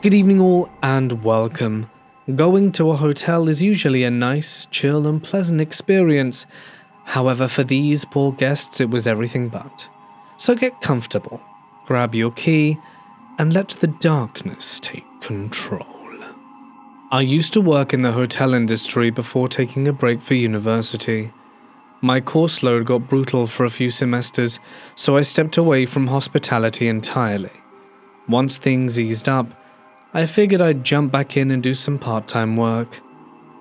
Good evening all and welcome. Going to a hotel is usually a nice, chill and pleasant experience. However, for these poor guests it was everything but. So get comfortable, grab your key, and let the darkness take control. I used to work in the hotel industry before taking a break for university. My course load got brutal for a few semesters, so I stepped away from hospitality entirely. Once things eased up, I figured I'd jump back in and do some part-time work.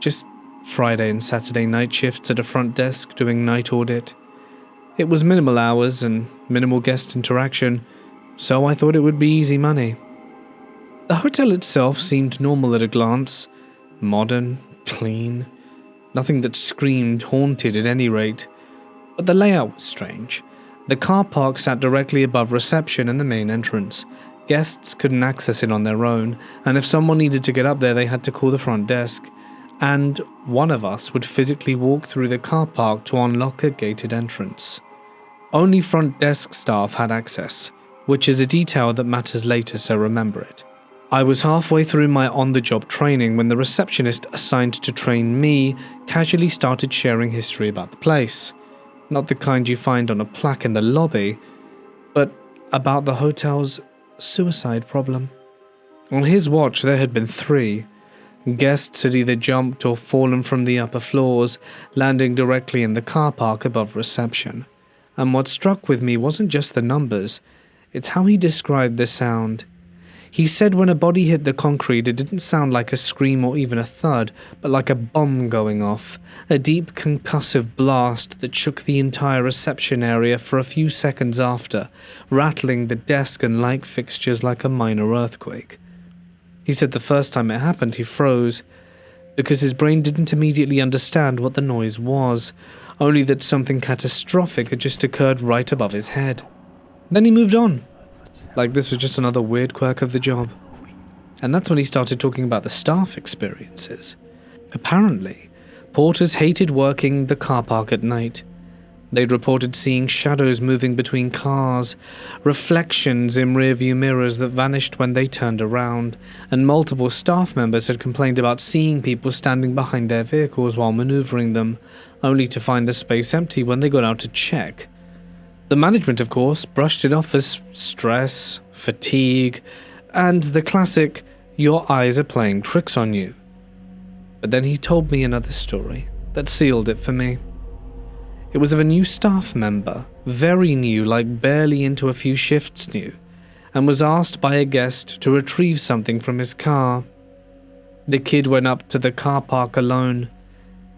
Just Friday and Saturday night shifts at a front desk doing night audit. It was minimal hours and minimal guest interaction, so I thought it would be easy money. The hotel itself seemed normal at a glance. Modern, clean, nothing that screamed haunted at any rate. But the layout was strange. The car park sat directly above reception and the main entrance. Guests couldn't access it on their own, and if someone needed to get up there, they had to call the front desk. And one of us would physically walk through the car park to unlock a gated entrance. Only front desk staff had access, which is a detail that matters later, so remember it. I was halfway through my on-the-job training when the receptionist assigned to train me casually started sharing history about the place. Not the kind you find on a plaque in the lobby, but about the hotel's suicide problem. On his watch, there had been 3. Guests had either jumped or fallen from the upper floors, landing directly in the car park above reception. And what struck with me wasn't just the numbers, it's how he described the sound. He said when a body hit the concrete, it didn't sound like a scream or even a thud, but like a bomb going off, a deep concussive blast that shook the entire reception area for a few seconds after, rattling the desk and light fixtures like a minor earthquake. He said the first time it happened, he froze, because his brain didn't immediately understand what the noise was, only that something catastrophic had just occurred right above his head. Then he moved on. Like this was just another weird quirk of the job. And that's when he started talking about the staff experiences. Apparently, porters hated working the car park at night. They'd reported seeing shadows moving between cars, reflections in rearview mirrors that vanished when they turned around, and multiple staff members had complained about seeing people standing behind their vehicles while maneuvering them, only to find the space empty when they got out to check. The management, of course, brushed it off as stress, fatigue, and the classic, your eyes are playing tricks on you. But then he told me another story that sealed it for me. It was of a new staff member, very new, like barely into a few shifts new, and was asked by a guest to retrieve something from his car. The kid went up to the car park alone.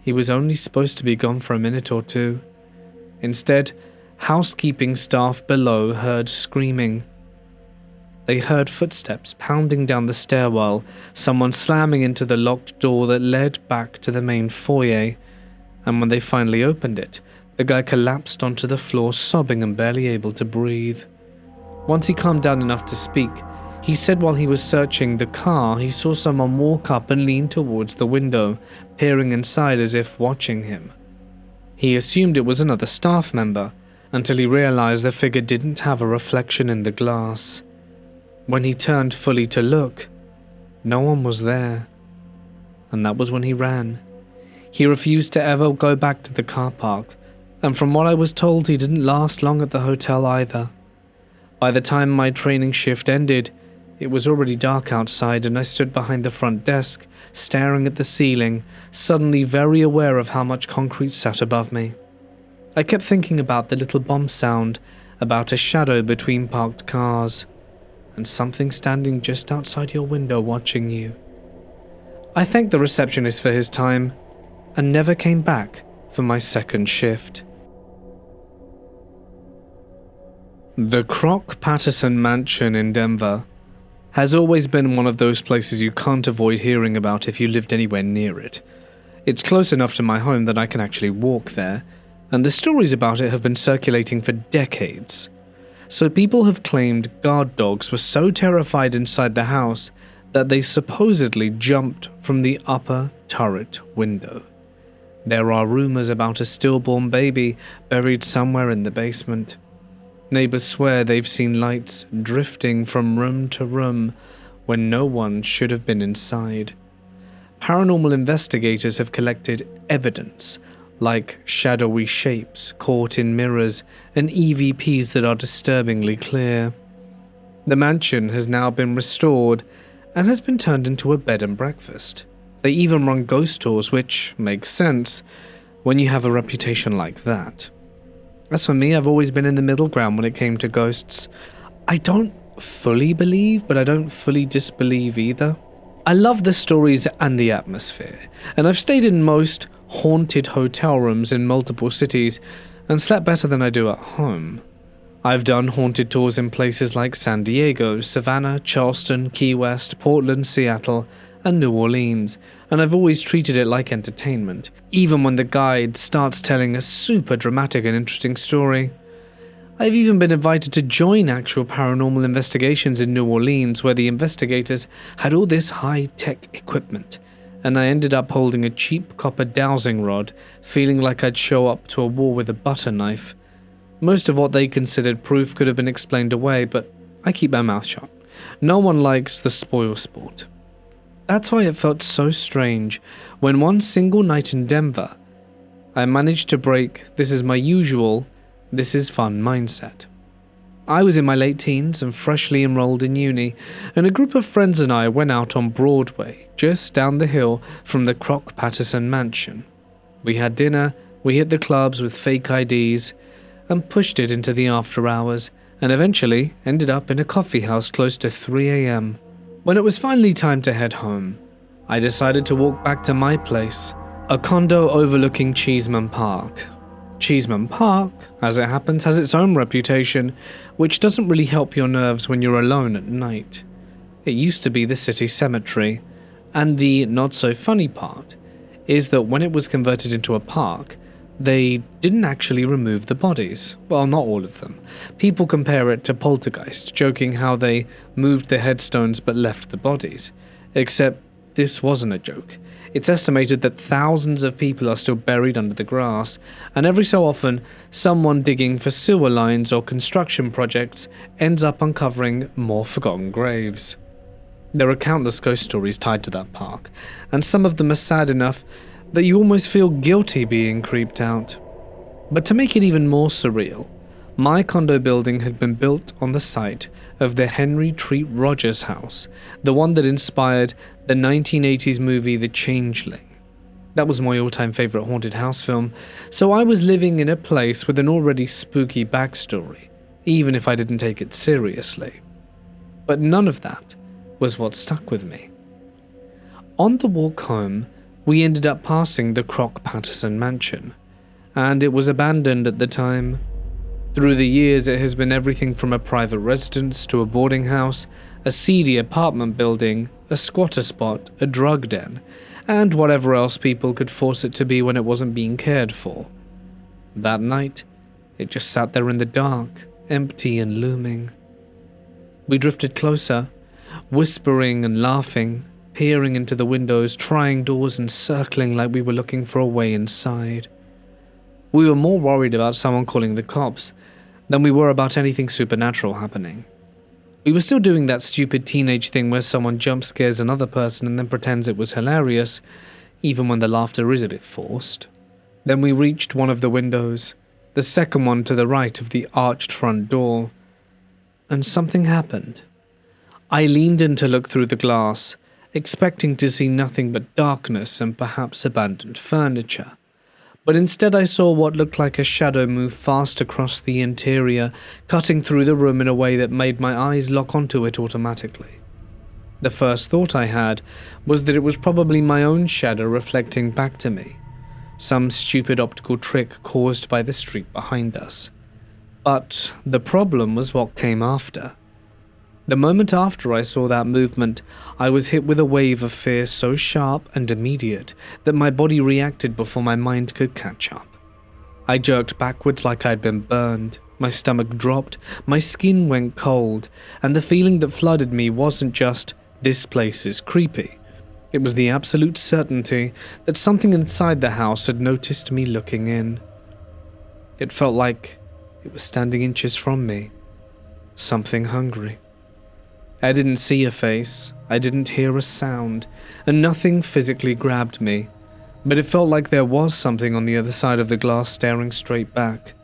He was only supposed to be gone for a minute or two. Instead, housekeeping staff below heard screaming. They heard footsteps pounding down the stairwell, someone slamming into the locked door that led back to the main foyer, and when they finally opened it, the guy collapsed onto the floor, sobbing and barely able to breathe. Once he calmed down enough to speak, he said while he was searching the car, he saw someone walk up and lean towards the window, peering inside as if watching him. He assumed it was another staff member, until he realized the figure didn't have a reflection in the glass. When he turned fully to look, no one was there. And that was when he ran. He refused to ever go back to the car park, and from what I was told, he didn't last long at the hotel either. By the time my training shift ended, it was already dark outside, and I stood behind the front desk, staring at the ceiling, suddenly very aware of how much concrete sat above me. I kept thinking about the little bomb sound, about a shadow between parked cars, and something standing just outside your window watching you. I thanked the receptionist for his time, and never came back for my second shift. The Croc-Patterson Mansion in Denver has always been one of those places you can't avoid hearing about if you lived anywhere near it. It's close enough to my home that I can actually walk there, and the stories about it have been circulating for decades. So people have claimed guard dogs were so terrified inside the house that they supposedly jumped from the upper turret window. There are rumors about a stillborn baby buried somewhere in the basement. Neighbors swear they've seen lights drifting from room to room, when no one should have been inside. Paranormal investigators have collected evidence, like shadowy shapes caught in mirrors and EVPs that are disturbingly clear. The mansion has now been restored and has been turned into a bed and breakfast. They even run ghost tours, which makes sense when you have a reputation like that. As for me, I've always been in the middle ground when it came to ghosts. I don't fully believe, but I don't fully disbelieve either. I love the stories and the atmosphere, and I've stayed in most haunted hotel rooms in multiple cities and slept better than I do at home. I've done haunted tours in places like San Diego, Savannah, Charleston, Key West, Portland, Seattle, and New Orleans, and I've always treated it like entertainment, even when the guide starts telling a super dramatic and interesting story. I've even been invited to join actual paranormal investigations in New Orleans, where the investigators had all this high-tech equipment, and I ended up holding a cheap copper dowsing rod, feeling like I'd show up to a war with a butter knife. Most of what they considered proof could have been explained away, but I keep my mouth shut. No one likes the spoil sport. That's why it felt so strange when one single night in Denver, I managed to break "this is my usual, this is fun" mindset. I was in my late teens and freshly enrolled in uni, and a group of friends and I went out on Broadway, just down the hill from the Crock-Patterson mansion. We had dinner, we hit the clubs with fake IDs, and pushed it into the after hours, and eventually ended up in a coffee house close to 3 a.m. When it was finally time to head home, I decided to walk back to my place, a condo overlooking Cheeseman Park. Cheeseman Park, as it happens, has its own reputation, which doesn't really help your nerves when you're alone at night. It used to be the city cemetery, and the not-so-funny part is that when it was converted into a park, they didn't actually remove the bodies. Well, not all of them. People compare it to Poltergeist, joking how they moved the headstones but left the bodies. Except this wasn't a joke. It's estimated that thousands of people are still buried under the grass, and every so often, someone digging for sewer lines or construction projects ends up uncovering more forgotten graves. There are countless ghost stories tied to that park, and some of them are sad enough that you almost feel guilty being creeped out. But to make it even more surreal, my condo building had been built on the site of the Henry Treat Rogers house, the one that inspired the 1980s movie The Changeling. That was my all-time favorite haunted house film, so I was living in a place with an already spooky backstory, even if I didn't take it seriously. But none of that was what stuck with me. On the walk home, we ended up passing the Crock-Patterson mansion, and it was abandoned at the time. Through the years, it has been everything from a private residence to a boarding house, a seedy apartment building, a squatter spot, a drug den, and whatever else people could force it to be when it wasn't being cared for. That night, it just sat there in the dark, empty and looming. We drifted closer, whispering and laughing, peering into the windows, trying doors and circling like we were looking for a way inside. We were more worried about someone calling the cops than we were about anything supernatural happening. We were still doing that stupid teenage thing where someone jump scares another person and then pretends it was hilarious, even when the laughter is a bit forced. Then we reached one of the windows, the second one to the right of the arched front door, and something happened. I leaned in to look through the glass, expecting to see nothing but darkness and perhaps abandoned furniture. But instead I saw what looked like a shadow move fast across the interior, cutting through the room in a way that made my eyes lock onto it automatically. The first thought I had was that it was probably my own shadow reflecting back to me, some stupid optical trick caused by the street behind us. But the problem was what came after. The moment after I saw that movement, I was hit with a wave of fear so sharp and immediate that my body reacted before my mind could catch up. I jerked backwards like I'd been burned, my stomach dropped, my skin went cold, and the feeling that flooded me wasn't just, "this place is creepy." It was the absolute certainty that something inside the house had noticed me looking in. It felt like it was standing inches from me, something hungry. I didn't see a face, I didn't hear a sound, and nothing physically grabbed me, but it felt like there was something on the other side of the glass staring straight back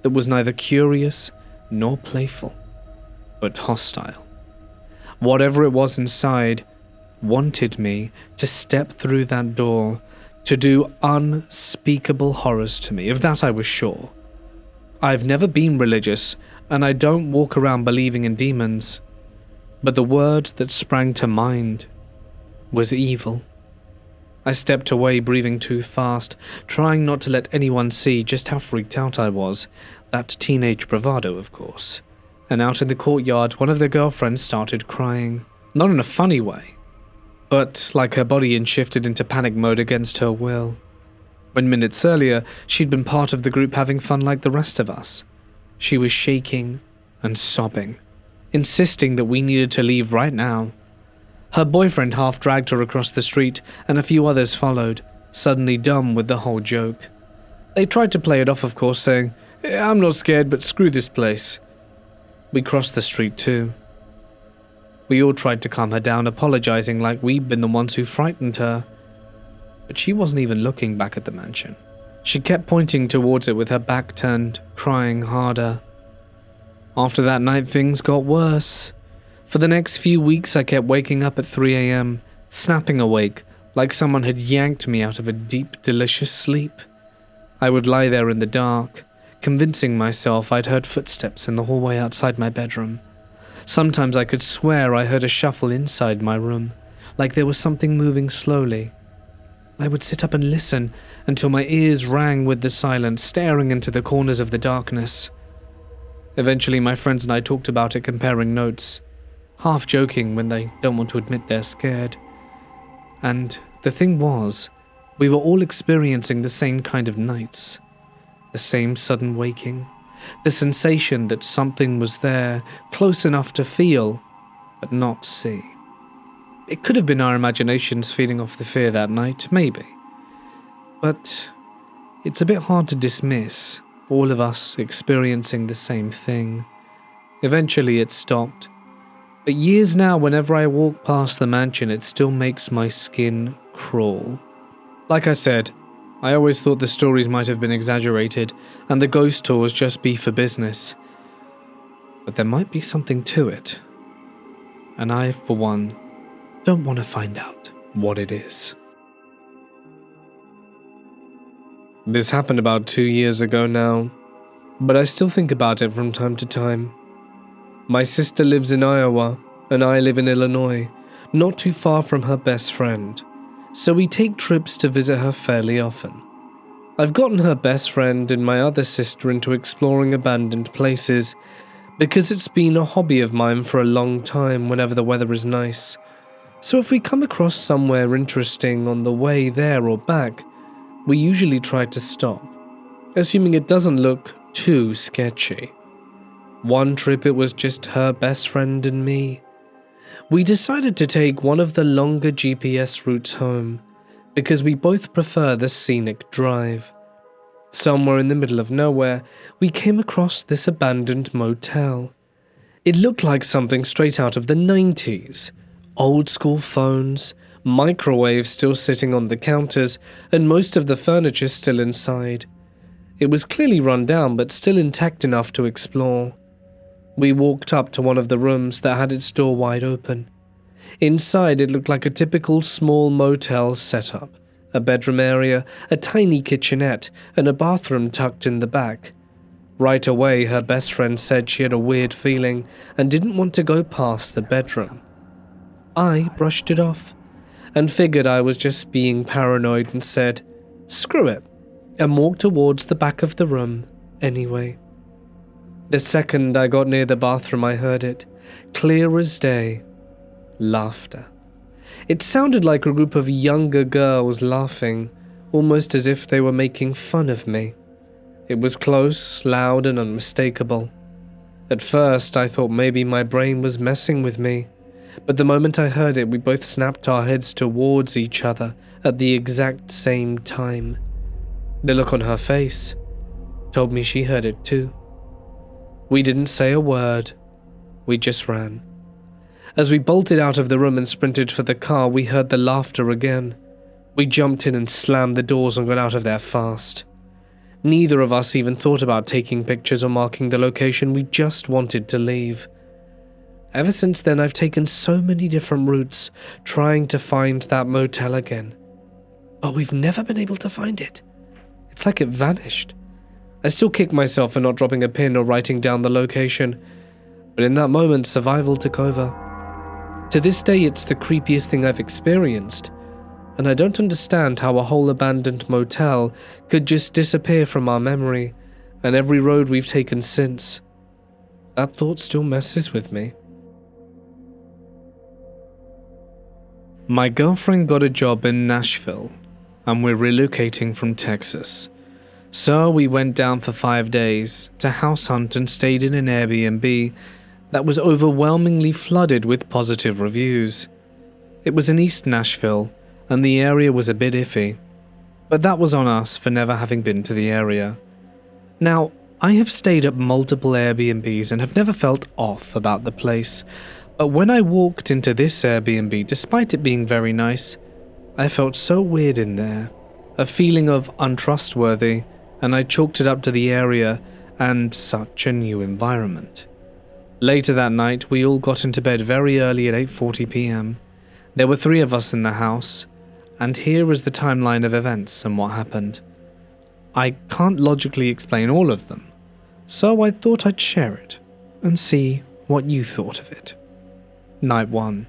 that was neither curious nor playful, but hostile. Whatever it was inside wanted me to step through that door, to do unspeakable horrors to me, of that I was sure. I've never been religious, and I don't walk around believing in demons, but the word that sprang to mind was evil. I stepped away, breathing too fast, trying not to let anyone see just how freaked out I was. That teenage bravado, of course. And out in the courtyard, one of their girlfriends started crying. Not in a funny way, but like her body had shifted into panic mode against her will. When minutes earlier, she'd been part of the group having fun like the rest of us. She was shaking and sobbing, insisting that we needed to leave right now. Her boyfriend half dragged her across the street, and a few others followed, suddenly dumb with the whole joke. They tried to play it off, of course, saying, "I'm not scared, but screw this place." We crossed the street too. We all tried to calm her down, apologizing like we'd been the ones who frightened her. But she wasn't even looking back at the mansion. She kept pointing towards it with her back turned, crying harder. After that night, things got worse. For the next few weeks, I kept waking up at 3 a.m., snapping awake, like someone had yanked me out of a deep, delicious sleep. I would lie there in the dark, convincing myself I'd heard footsteps in the hallway outside my bedroom. Sometimes I could swear I heard a shuffle inside my room, like there was something moving slowly. I would sit up and listen until my ears rang with the silence, staring into the corners of the darkness. Eventually, my friends and I talked about it, comparing notes, half joking when they don't want to admit they're scared. And the thing was, we were all experiencing the same kind of nights. The same sudden waking, the sensation that something was there, close enough to feel, but not see. It could have been our imaginations feeding off the fear that night, maybe. But it's a bit hard to dismiss, all of us experiencing the same thing. Eventually it stopped. But years now, whenever I walk past the mansion, it still makes my skin crawl. Like I said, I always thought the stories might have been exaggerated, and the ghost tours just be for business. But there might be something to it. And I, for one, don't want to find out what it is. This happened about 2 years ago now, but I still think about it from time to time. My sister lives in Iowa, and I live in Illinois, not too far from her best friend, so we take trips to visit her fairly often. I've gotten her best friend and my other sister into exploring abandoned places, because it's been a hobby of mine for a long time whenever the weather is nice. So if we come across somewhere interesting on the way there or back, we usually try to stop, assuming it doesn't look too sketchy. One trip it was just her best friend and me. We decided to take one of the longer GPS routes home, because we both prefer the scenic drive. Somewhere in the middle of nowhere, we came across this abandoned motel. It looked like something straight out of the 90s. Old school phones, microwaves still sitting on the counters, and most of the furniture still inside. It was clearly run down, but still intact enough to explore. We walked up to one of the rooms that had its door wide open. Inside, it looked like a typical small motel setup. A bedroom area, a tiny kitchenette, and a bathroom tucked in the back. Right away, her best friend said she had a weird feeling and didn't want to go past the bedroom. I brushed it off and figured I was just being paranoid and said, "Screw it," and walked towards the back of the room anyway. The second I got near the bathroom, I heard it, clear as day. Laughter. It sounded like a group of younger girls laughing, almost as if they were making fun of me. It was close, loud, and unmistakable. At first, I thought maybe my brain was messing with me, but the moment I heard it, we both snapped our heads towards each other at the exact same time. The look on her face told me she heard it too. We didn't say a word. We just ran. As we bolted out of the room and sprinted for the car, we heard the laughter again. We jumped in and slammed the doors and got out of there fast. Neither of us even thought about taking pictures or marking the location, we just wanted to leave. Ever since then, I've taken so many different routes, trying to find that motel again. But we've never been able to find it. It's like it vanished. I still kick myself for not dropping a pin or writing down the location, but in that moment, survival took over. To this day, it's the creepiest thing I've experienced, and I don't understand how a whole abandoned motel could just disappear from our memory and every road we've taken since. That thought still messes with me. My girlfriend got a job in Nashville, and we're relocating from Texas. So we went down for 5 days to house hunt and stayed in an Airbnb that was overwhelmingly flooded with positive reviews. It was in East Nashville, and the area was a bit iffy, but that was on us for never having been to the area. Now, I have stayed at multiple Airbnbs and have never felt off about the place, but when I walked into this Airbnb, despite it being very nice, I felt so weird in there, a feeling of untrustworthy, and I chalked it up to the area and such a new environment. Later that night, we all got into bed very early at 8:40 p.m. There were 3 of us in the house, and here is the timeline of events and what happened. I can't logically explain all of them, so I thought I'd share it and see what you thought of it. Night 1.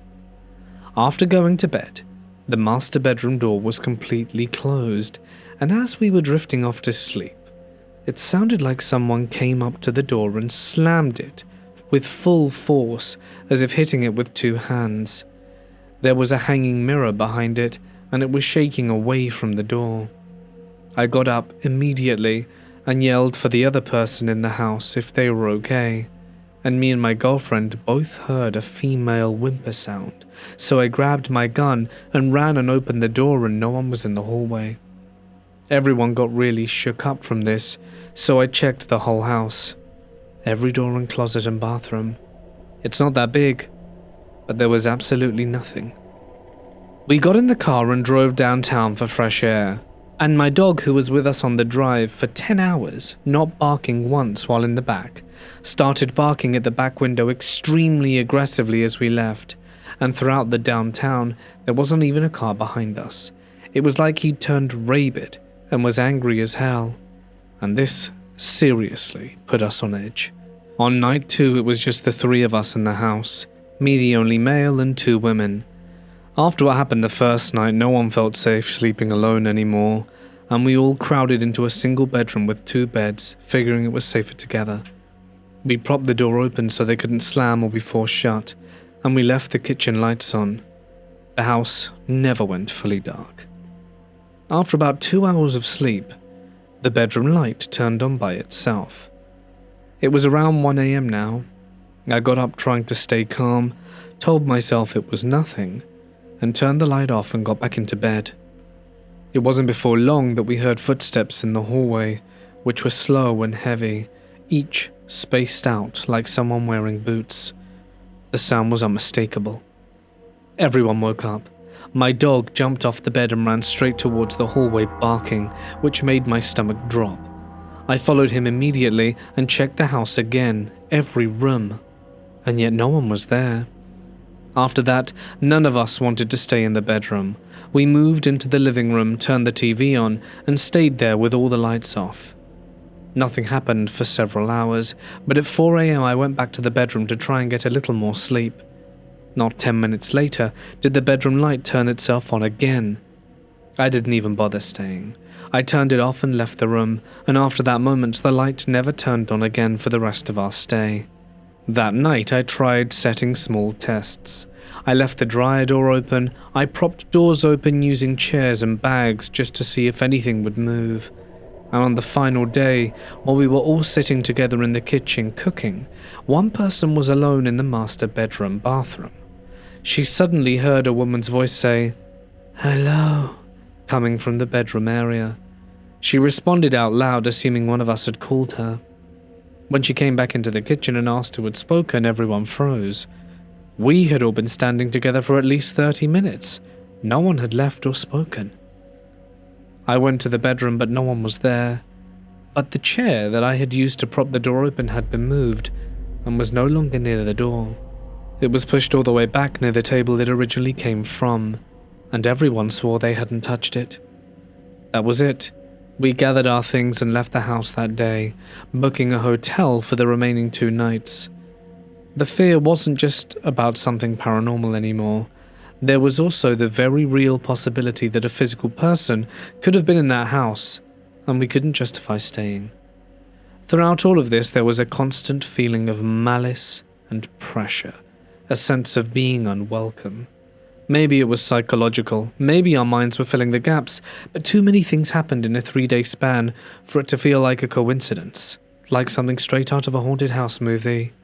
After going to bed, the master bedroom door was completely closed, and as we were drifting off to sleep, it sounded like someone came up to the door and slammed it with full force, as if hitting it with 2 hands. There was a hanging mirror behind it, and it was shaking away from the door. I got up immediately and yelled for the other person in the house if they were okay, and me and my girlfriend both heard a female whimper sound, so I grabbed my gun and ran and opened the door, and no one was in the hallway. Everyone got really shook up from this, so I checked the whole house. Every door and closet and bathroom. It's not that big, but there was absolutely nothing. We got in the car and drove downtown for fresh air, and my dog, who was with us on the drive for 10 hours, not barking once while in the back, started barking at the back window extremely aggressively as we left, and throughout the downtown, there wasn't even a car behind us. It was like he'd turned rabid and was angry as hell, and this seriously put us on edge. On night 2, it was just the 3 of us in the house, me the only male and 2 women. After what happened the first night, no one felt safe sleeping alone anymore, and we all crowded into a single bedroom with 2 beds, figuring it was safer together. We propped the door open so they couldn't slam or be forced shut, and we left the kitchen lights on. The house never went fully dark. After about 2 hours of sleep, the bedroom light turned on by itself. It was around 1 a.m. now. I got up trying to stay calm, told myself it was nothing, and turned the light off and got back into bed. It wasn't before long that we heard footsteps in the hallway, which were slow and heavy, each spaced out like someone wearing boots. The sound was unmistakable. Everyone woke up. My dog jumped off the bed and ran straight towards the hallway barking, which made my stomach drop. I followed him immediately and checked the house again, every room, and yet no one was there. After that, none of us wanted to stay in the bedroom. We moved into the living room, turned the TV on, and stayed there with all the lights off. Nothing happened for several hours, but at 4 a.m. I went back to the bedroom to try and get a little more sleep. Not 10 minutes later did the bedroom light turn itself on again. I didn't even bother staying. I turned it off and left the room, and after that moment the light never turned on again for the rest of our stay. That night I tried setting small tests. I left the dryer door open, I propped doors open using chairs and bags just to see if anything would move. And on the final day, while we were all sitting together in the kitchen cooking, one person was alone in the master bedroom bathroom. She suddenly heard a woman's voice say, "Hello," coming from the bedroom area. She responded out loud, assuming one of us had called her. When she came back into the kitchen and asked who had spoken, everyone froze. We had all been standing together for at least 30 minutes. No one had left or spoken. I went to the bedroom, but no one was there. But the chair that I had used to prop the door open had been moved and was no longer near the door. It was pushed all the way back near the table it originally came from, and everyone swore they hadn't touched it. That was it. We gathered our things and left the house that day, booking a hotel for the remaining 2 nights. The fear wasn't just about something paranormal anymore. There was also the very real possibility that a physical person could have been in that house, and we couldn't justify staying. Throughout all of this, there was a constant feeling of malice and pressure, a sense of being unwelcome. Maybe it was psychological, maybe our minds were filling the gaps, but too many things happened in a 3-day span for it to feel like a coincidence, like something straight out of a haunted house movie,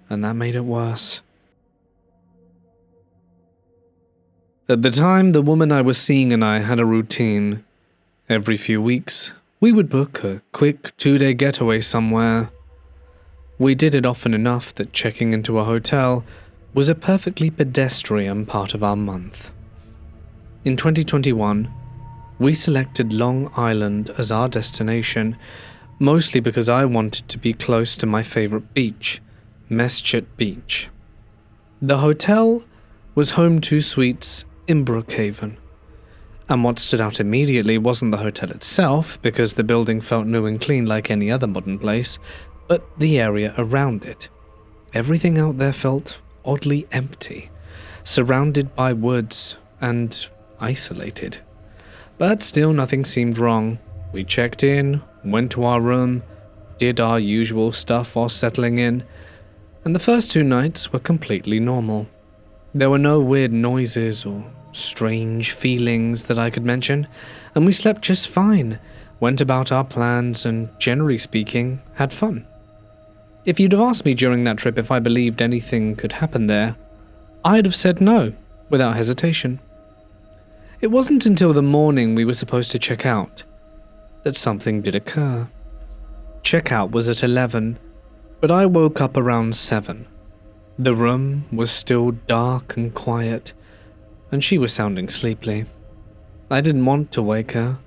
and that made it worse. At the time, the woman I was seeing and I had a routine. Every few weeks, we would book a quick 2-day getaway somewhere. We did it often enough that checking into a hotel was a perfectly pedestrian part of our month. In 2021, we selected Long Island as our destination, mostly because I wanted to be close to my favorite beach, Mesquite Beach. The hotel was home to suites in Brookhaven, and what stood out immediately wasn't the hotel itself, because the building felt new and clean like any other modern place, but the area around it. Everything out there felt oddly empty, surrounded by woods and isolated. But still nothing seemed wrong. We checked in, went to our room, did our usual stuff while settling in, and the first 2 nights were completely normal. There were no weird noises or strange feelings that I could mention, and we slept just fine, went about our plans, and generally speaking, had fun. If you'd have asked me during that trip if I believed anything could happen there, I'd have said no, without hesitation. It wasn't until the morning we were supposed to check out that something did occur. Checkout was at 11, but I woke up around 7. The room was still dark and quiet, and she was sounding sleepy. I didn't want to wake her,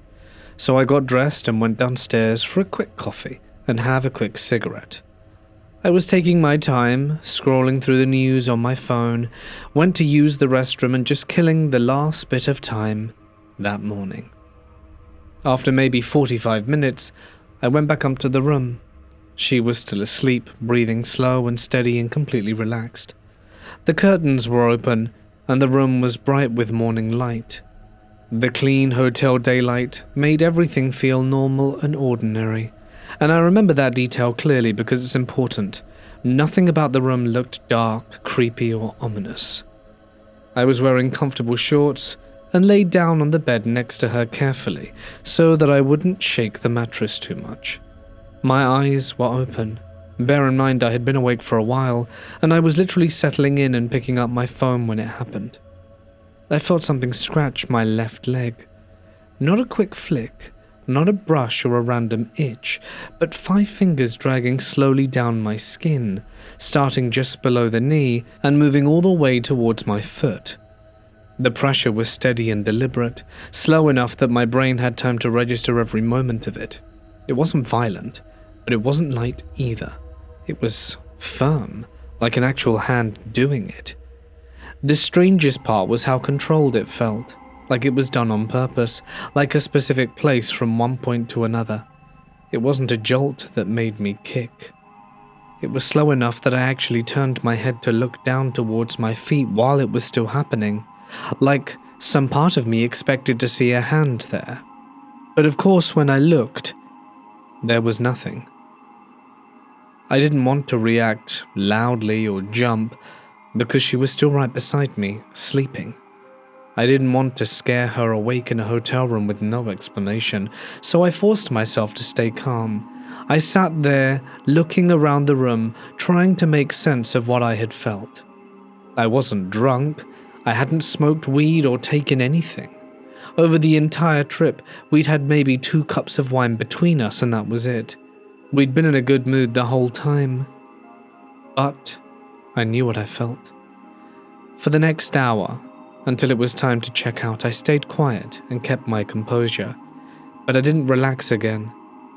so I got dressed and went downstairs for a quick coffee and have a quick cigarette. I was taking my time, scrolling through the news on my phone, went to use the restroom and just killing the last bit of time that morning. After maybe 45 minutes, I went back up to the room. She was still asleep, breathing slow and steady and completely relaxed. The curtains were open, and the room was bright with morning light. The clean hotel daylight made everything feel normal and ordinary, and I remember that detail clearly because it's important. Nothing about the room looked dark, creepy, or ominous. I was wearing comfortable shorts and laid down on the bed next to her carefully so that I wouldn't shake the mattress too much. My eyes were open. Bear in mind I had been awake for a while, and I was literally settling in and picking up my phone when it happened. I felt something scratch my left leg. Not a quick flick, not a brush or a random itch, but 5 fingers dragging slowly down my skin, starting just below the knee and moving all the way towards my foot. The pressure was steady and deliberate, slow enough that my brain had time to register every moment of it. It wasn't violent, but it wasn't light either. It was firm, like an actual hand doing it. The strangest part was how controlled it felt, like it was done on purpose, like a specific place from one point to another. It wasn't a jolt that made me kick. It was slow enough that I actually turned my head to look down towards my feet while it was still happening, like some part of me expected to see a hand there. But of course, when I looked, there was nothing. I didn't want to react loudly or jump because she was still right beside me, sleeping. I didn't want to scare her awake in a hotel room with no explanation, so I forced myself to stay calm. I sat there, looking around the room, trying to make sense of what I had felt. I wasn't drunk, I hadn't smoked weed or taken anything. Over the entire trip, we'd had maybe 2 cups of wine between us, and that was it. We'd been in a good mood the whole time. But I knew what I felt. For the next hour, until it was time to check out, I stayed quiet and kept my composure. But I didn't relax again.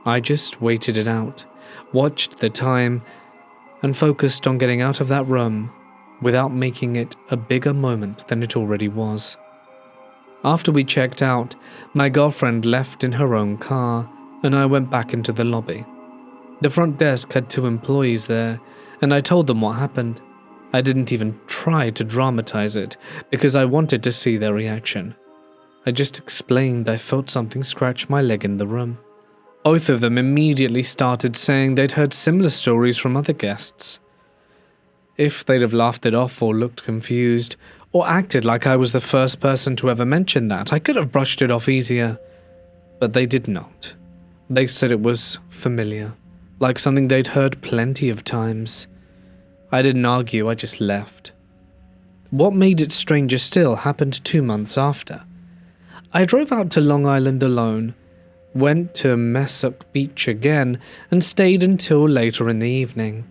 I just waited it out, watched the time, and focused on getting out of that room without making it a bigger moment than it already was. After we checked out, my girlfriend left in her own car, and I went back into the lobby. The front desk had 2 employees there, and I told them what happened. I didn't even try to dramatize it, because I wanted to see their reaction. I just explained I felt something scratch my leg in the room. Both of them immediately started saying they'd heard similar stories from other guests. If they'd have laughed it off or looked confused, or acted like I was the first person to ever mention that, I could have brushed it off easier. But they did not. They said it was familiar, like something they'd heard plenty of times. I didn't argue, I just left. What made it stranger still happened 2 months after. I drove out to Long Island alone, went to Messock Beach again, and stayed until later in the evening.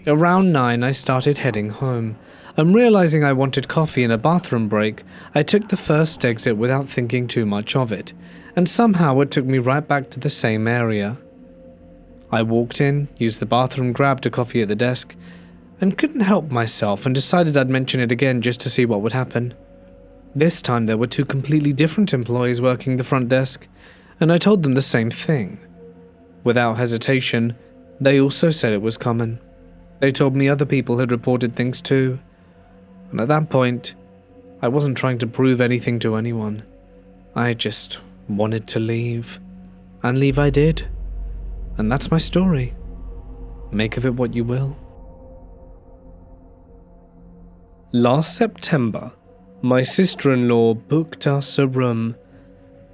Around 9, I started heading home, and realizing I wanted coffee and a bathroom break, I took the first exit without thinking too much of it, and somehow it took me right back to the same area. I walked in, used the bathroom, grabbed a coffee at the desk, and couldn't help myself and decided I'd mention it again just to see what would happen. This time there were 2 completely different employees working the front desk, and I told them the same thing. Without hesitation, they also said it was common. They told me other people had reported things too, and at that point, I wasn't trying to prove anything to anyone. I just wanted to leave, and leave I did. And that's my story. Make of it what you will. Last September, my sister-in-law booked us a room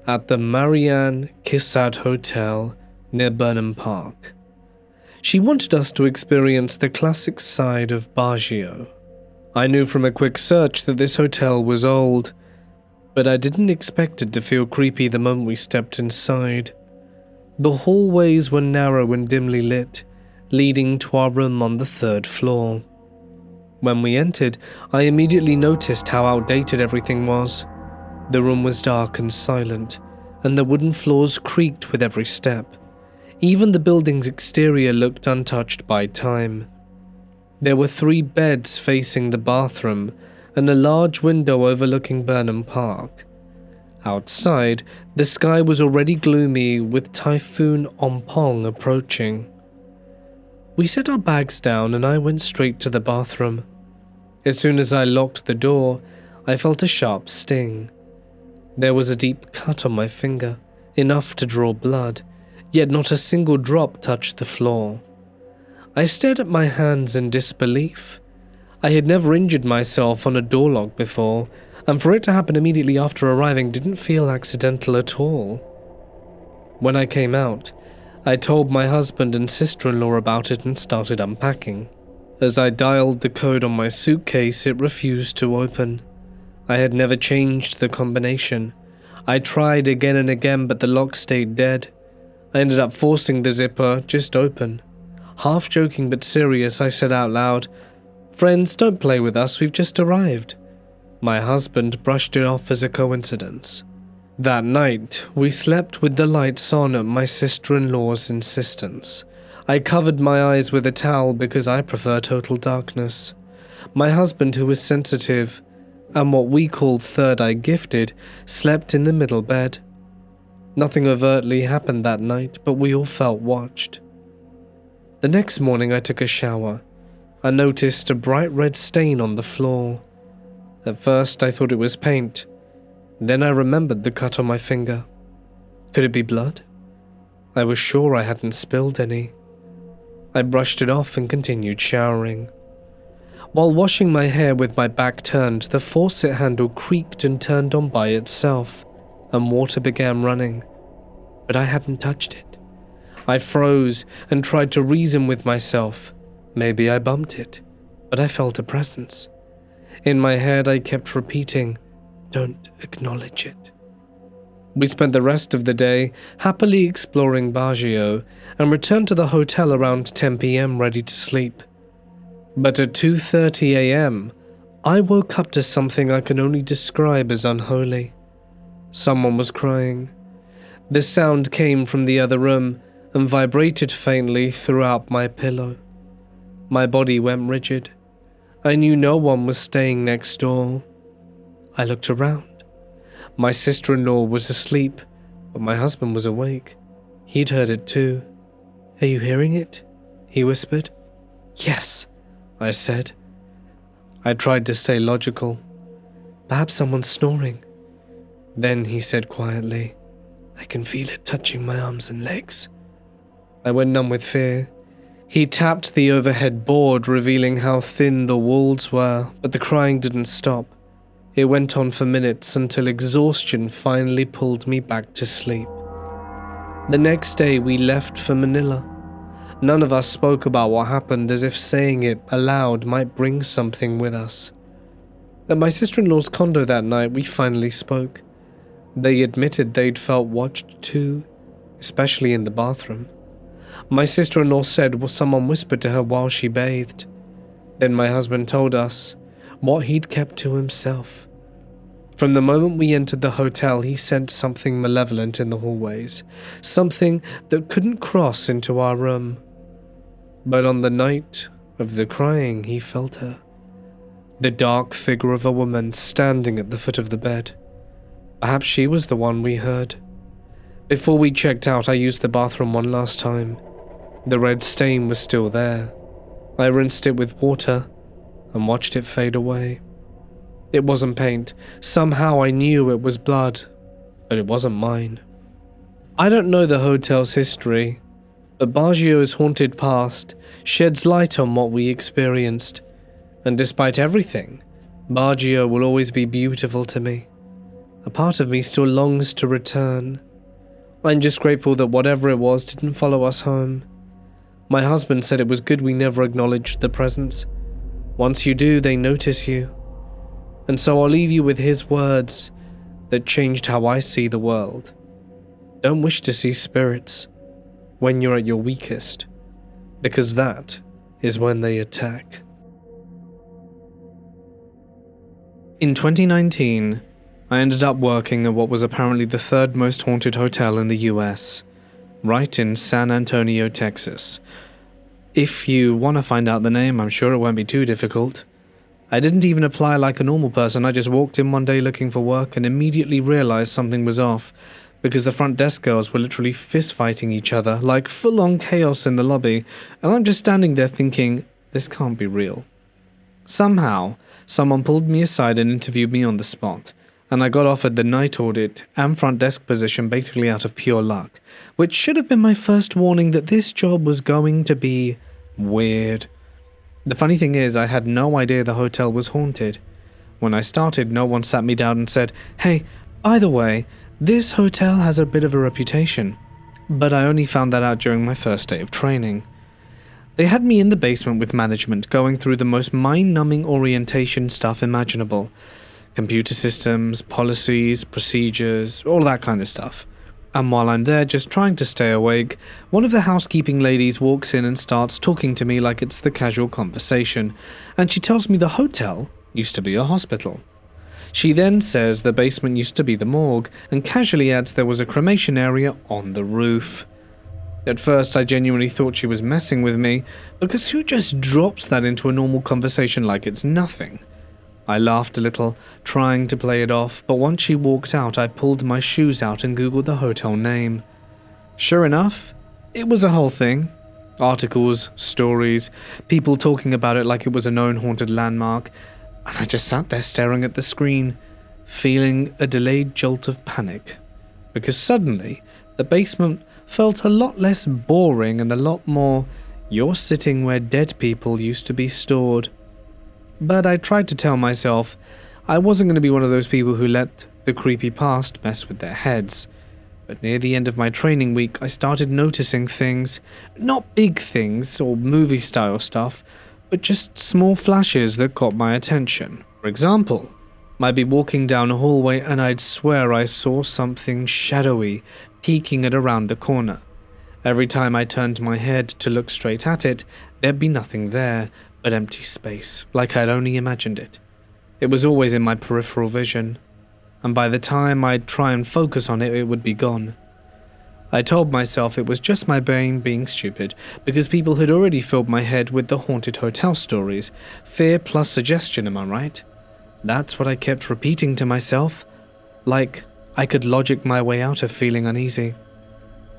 at the Marianne Kissad Hotel near Burnham Park. She wanted us to experience the classic side of Baggio. I knew from a quick search that this hotel was old, but I didn't expect it to feel creepy the moment we stepped inside. The hallways were narrow and dimly lit, leading to our room on the 3rd floor. When we entered, I immediately noticed how outdated everything was. The room was dark and silent, and the wooden floors creaked with every step. Even the building's exterior looked untouched by time. There were 3 beds facing the bathroom, and a large window overlooking Burnham Park. Outside, the sky was already gloomy with Typhoon Ompong approaching. We set our bags down and I went straight to the bathroom. As soon as I locked the door, I felt a sharp sting. There was a deep cut on my finger, enough to draw blood, yet not a single drop touched the floor. I stared at my hands in disbelief. I had never injured myself on a door lock before, and for it to happen immediately after arriving didn't feel accidental at all. When I came out, I told my husband and sister-in-law about it and started unpacking. As I dialed the code on my suitcase, it refused to open. I had never changed the combination. I tried again and again, but the lock stayed dead. I ended up forcing the zipper just open. Half joking but serious, I said out loud, "Friends, don't play with us, we've just arrived." My husband brushed it off as a coincidence. That night, we slept with the lights on at my sister-in-law's insistence. I covered my eyes with a towel because I prefer total darkness. My husband, who was sensitive, and what we call third eye gifted, slept in the middle bed. Nothing overtly happened that night, but we all felt watched. The next morning I took a shower. I noticed a bright red stain on the floor. At first I thought it was paint. Then I remembered the cut on my finger. Could it be blood? I was sure I hadn't spilled any. I brushed it off and continued showering. While washing my hair with my back turned, the faucet handle creaked and turned on by itself, and water began running. But I hadn't touched it. I froze and tried to reason with myself. Maybe I bumped it, but I felt a presence. In my head I kept repeating, "Don't acknowledge it." We spent the rest of the day happily exploring Baggio and returned to the hotel around 10 p.m. ready to sleep. But at 2:30 a.m., I woke up to something I can only describe as unholy. Someone was crying. The sound came from the other room and vibrated faintly throughout my pillow. My body went rigid. I knew no one was staying next door. I looked around. My sister-in-law was asleep, but my husband was awake. He'd heard it too. "Are you hearing it?" he whispered. "Yes," I said. I tried to stay logical. "Perhaps someone's snoring." Then he said quietly, "I can feel it touching my arms and legs." I went numb with fear. He tapped the overhead board, revealing how thin the walls were, but the crying didn't stop. It went on for minutes until exhaustion finally pulled me back to sleep. The next day we left for Manila. None of us spoke about what happened, as if saying it aloud might bring something with us. At my sister-in-law's condo that night, we finally spoke. They admitted they'd felt watched too, especially in the bathroom. My sister-in-law said someone whispered to her while she bathed. Then my husband told us what he'd kept to himself. From the moment we entered the hotel, he sensed something malevolent in the hallways, something that couldn't cross into our room. But on the night of the crying, he felt her. The dark figure of a woman standing at the foot of the bed. Perhaps she was the one we heard. Before we checked out, I used the bathroom one last time. The red stain was still there. I rinsed it with water and watched it fade away. It wasn't paint. Somehow I knew it was blood, but it wasn't mine. I don't know the hotel's history, but Baggio's haunted past sheds light on what we experienced. And despite everything, Baggio will always be beautiful to me. A part of me still longs to return. I'm just grateful that whatever it was didn't follow us home. My husband said it was good we never acknowledged the presence. Once you do, they notice you. And so I'll leave you with his words that changed how I see the world. Don't wish to see spirits when you're at your weakest, because that is when they attack. In 2019, I ended up working at what was apparently the third most haunted hotel in the US, right in San Antonio, Texas. If you want to find out the name, I'm sure it won't be too difficult. I didn't even apply like a normal person. I just walked in one day looking for work and immediately realized something was off, because the front desk girls were literally fist-fighting each other, like full-on chaos in the lobby, and I'm just standing there thinking, this can't be real. Somehow, someone pulled me aside and interviewed me on the spot, and I got offered the night audit and front desk position basically out of pure luck, which should have been my first warning that this job was going to be weird. The funny thing is, I had no idea the hotel was haunted. When I started, no one sat me down and said, "Hey, by the way, this hotel has a bit of a reputation." But I only found that out during my first day of training. They had me in the basement with management, going through the most mind-numbing orientation stuff imaginable. Computer systems, policies, procedures, all that kind of stuff. And while I'm there just trying to stay awake, one of the housekeeping ladies walks in and starts talking to me like it's the casual conversation, and she tells me the hotel used to be a hospital. She then says the basement used to be the morgue, and casually adds there was a cremation area on the roof. At first I genuinely thought she was messing with me, because who just drops that into a normal conversation like it's nothing? I laughed a little, trying to play it off, but once she walked out, I pulled my shoes out and googled the hotel name. Sure enough, it was a whole thing. Articles, stories, people talking about it like it was a known haunted landmark, and I just sat there staring at the screen, feeling a delayed jolt of panic, because suddenly the basement felt a lot less boring and a lot more, you're sitting where dead people used to be stored. But I tried to tell myself I wasn't going to be one of those people who let the creepy past mess with their heads. But near the end of my training week, I started noticing things, not big things or movie-style stuff, but just small flashes that caught my attention. For example, I'd be walking down a hallway and I'd swear I saw something shadowy peeking at around a corner. Every time I turned my head to look straight at it, there'd be nothing there but empty space, like I'd only imagined it. It was always in my peripheral vision, and by the time I'd try and focus on it, it would be gone. I told myself it was just my brain being stupid, because people had already filled my head with the haunted hotel stories. Fear plus suggestion, am I right? That's what I kept repeating to myself, like I could logic my way out of feeling uneasy.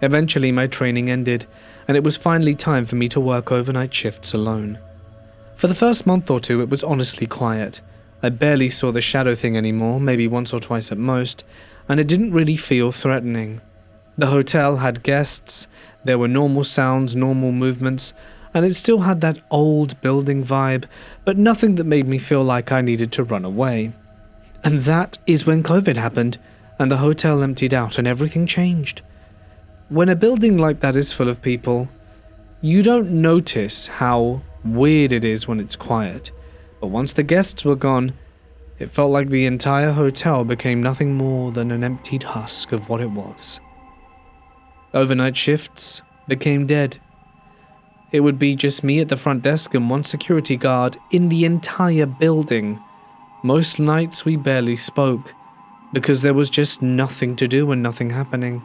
Eventually my training ended, and it was finally time for me to work overnight shifts alone. For the first month or two, it was honestly quiet. I barely saw the shadow thing anymore, maybe once or twice at most, and it didn't really feel threatening. The hotel had guests, there were normal sounds, normal movements, and it still had that old building vibe, but nothing that made me feel like I needed to run away. And that is when COVID happened, and the hotel emptied out and everything changed. When a building like that is full of people, you don't notice how weird it is when it's quiet, but once the guests were gone, it felt like the entire hotel became nothing more than an emptied husk of what it was. Overnight shifts became dead. It would be just me at the front desk and one security guard in the entire building. Most nights we barely spoke, because there was just nothing to do and nothing happening.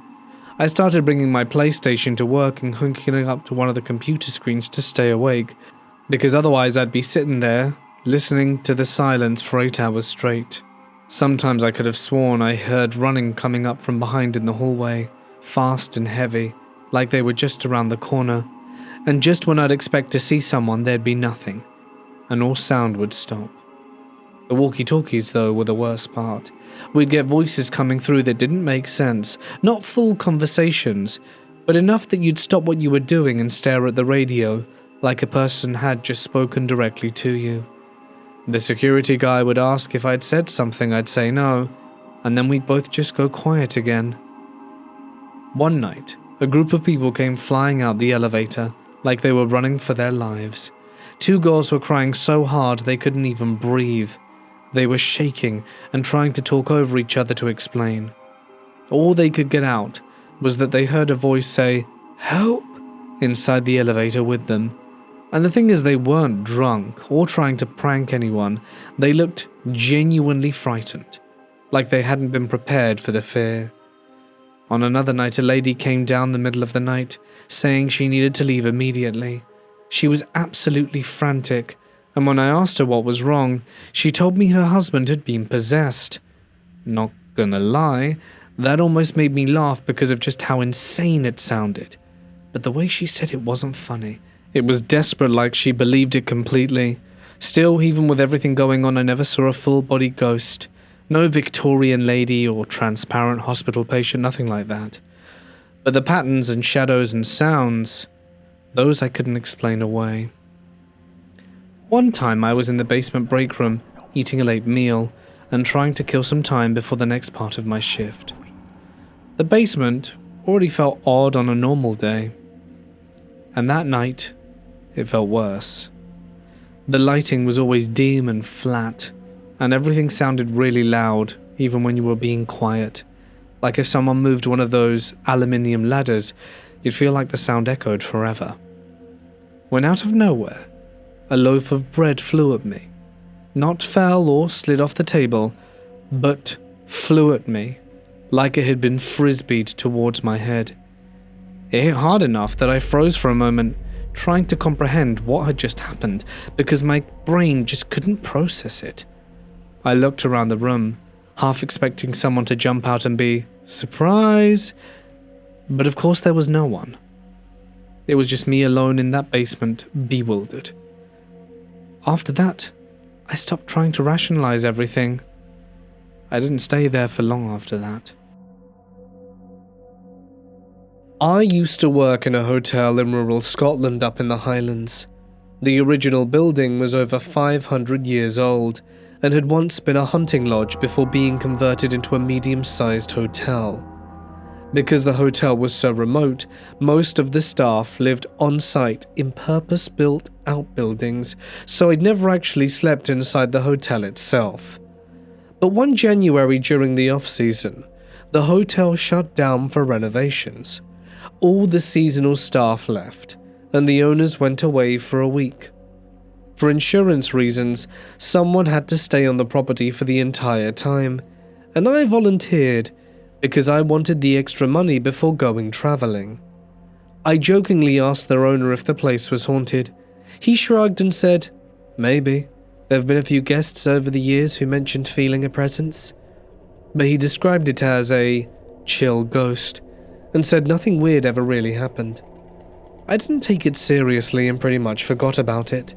I started bringing my PlayStation to work and hooking it up to one of the computer screens to stay awake, because otherwise I'd be sitting there, listening to the silence for 8 hours straight. Sometimes I could have sworn I heard running coming up from behind in the hallway, fast and heavy, like they were just around the corner, and just when I'd expect to see someone, there'd be nothing, and all sound would stop. The walkie-talkies, though, were the worst part. We'd get voices coming through that didn't make sense, not full conversations, but enough that you'd stop what you were doing and stare at the radio, like a person had just spoken directly to you. The security guy would ask if I'd said something, I'd say no, and then we'd both just go quiet again. One night, a group of people came flying out the elevator, like they were running for their lives. 2 girls were crying so hard they couldn't even breathe. They were shaking and trying to talk over each other to explain. All they could get out was that they heard a voice say, "Help!" inside the elevator with them. And the thing is, they weren't drunk or trying to prank anyone. They looked genuinely frightened, like they hadn't been prepared for the fear. On another night, a lady came down the middle of the night, saying she needed to leave immediately. She was absolutely frantic, and when I asked her what was wrong, she told me her husband had been possessed. Not gonna lie, that almost made me laugh because of just how insane it sounded. But the way she said it wasn't funny. It was desperate, like she believed it completely. Still, even with everything going on, I never saw a full-body ghost. No Victorian lady or transparent hospital patient, nothing like that. But the patterns and shadows and sounds, those I couldn't explain away. One time I was in the basement break room, eating a late meal, and trying to kill some time before the next part of my shift. The basement already felt odd on a normal day, and that night, it felt worse. The lighting was always dim and flat, and everything sounded really loud, even when you were being quiet. Like if someone moved one of those aluminium ladders, you'd feel like the sound echoed forever. When out of nowhere, a loaf of bread flew at me. Not fell or slid off the table, but flew at me, like it had been frisbeed towards my head. It hit hard enough that I froze for a moment, trying to comprehend what had just happened, because my brain just couldn't process it. I looked around the room, half expecting someone to jump out and be, "Surprise!" But of course there was no one. It was just me alone in that basement, bewildered. After that, I stopped trying to rationalize everything. I didn't stay there for long after that. I used to work in a hotel in rural Scotland up in the Highlands. The original building was over 500 years old and had once been a hunting lodge before being converted into a medium-sized hotel. Because the hotel was so remote, most of the staff lived on-site in purpose-built outbuildings, so I'd never actually slept inside the hotel itself. But one January during the off-season, the hotel shut down for renovations. All the seasonal staff left, and the owners went away for a week. For insurance reasons, someone had to stay on the property for the entire time, and I volunteered because I wanted the extra money before going traveling. I jokingly asked their owner if the place was haunted. He shrugged and said, "Maybe. There have been a few guests over the years who mentioned feeling a presence." But he described it as a chill ghost and said nothing weird ever really happened. I didn't take it seriously and pretty much forgot about it.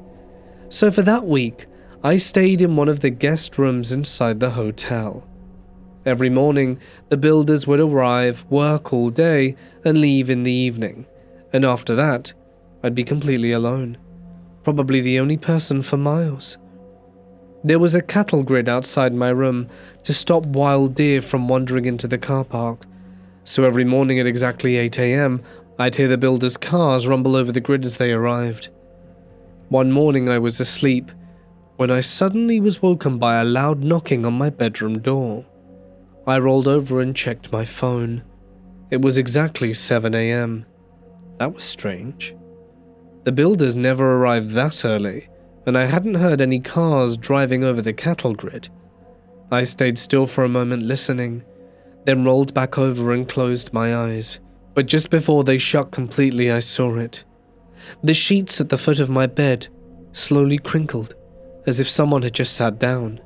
So for that week, I stayed in one of the guest rooms inside the hotel. Every morning, the builders would arrive, work all day, and leave in the evening. And after that, I'd be completely alone. Probably the only person for miles. There was a cattle grid outside my room to stop wild deer from wandering into the car park. So every morning at exactly 8 a.m., I'd hear the builders' cars rumble over the grid as they arrived. One morning I was asleep when I suddenly was woken by a loud knocking on my bedroom door. I rolled over and checked my phone. It was exactly 7 a.m. That was strange. The builders never arrived that early, and I hadn't heard any cars driving over the cattle grid. I stayed still for a moment listening, then rolled back over and closed my eyes. But just before they shut completely, I saw it. The sheets at the foot of my bed slowly crinkled, as if someone had just sat down.